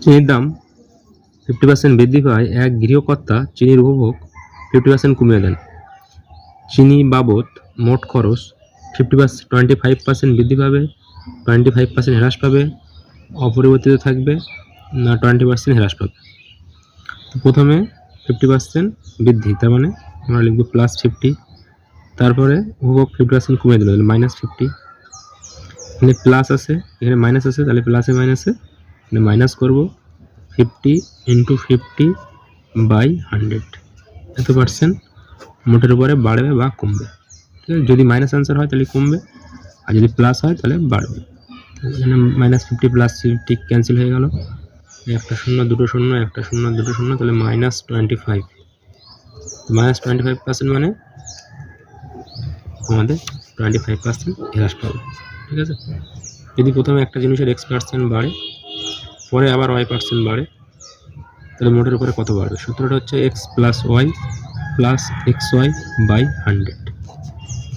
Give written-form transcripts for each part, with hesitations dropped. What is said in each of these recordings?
চিনির দাম 50% বৃদ্ধি পায় এক গৃহকর্তা চিনির উপভোগ 50% কমিয়ে দেন। চিনি বাবদ মোট খরচ 25% বৃদ্ধি পাবে, 25% হ্রাস পাবে, অপরিবর্তিত থাকবে না 20% হ্রাস পাবে। তো প্রথমে 50% বৃদ্ধি, তার মানে আমরা লিখব +50, তারপরে উপভোগ 50% কমিয়ে দিল, -50। এখানে প্লাস আছে, এখানে মাইনাস আছে, তাহলে প্লাসে মাইনাসে এখানে মাইনাস করব 50 × 50/100 এত পার্সেন্ট মোটের উপরে বাড়বে বা কমবে। ঠিক আছে, যদি মাইনাস আনসার হয় তাহলে কমবে, আর যদি প্লাস হয় তাহলে বাড়বে। এখানে -50 +50 ক্যান্সেল হয়ে গেল, একটা শূন্য দুটো শূন্য, একটা শূন্য দুটো শূন্য, তাহলে -25। -25% মানে আমাদের 25% হ্রাস পাবে। ঠিক আছে, যদি প্রথমে একটা জিনিসের x% বাড়ে, পরে আবার y% বাড়ে, তাহলে মোটের উপরে কত বাড়বে? সূত্রটা হচ্ছে x + y + xy/100।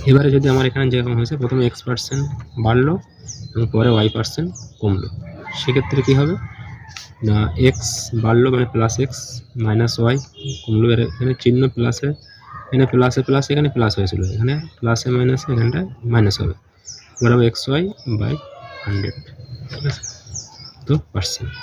এবারে যদি আমার এখানে যেরকম হয়েছে, প্রথমে x% বাড়লো এবং পরে y% কমলো, সেক্ষেত্রে কী হবে না, x বাড়লো মানে +x -y কমলো, এখানে চিহ্ন প্লাসে, এখানে প্লাসে প্লাস, এখানে প্লাস হয়েছিল, এখানে প্লাসে মাইনাসে এখানটায় মাইনাস হবে, বরাবর xy/100। ঠিক আছে, তো পার্সেন্ট।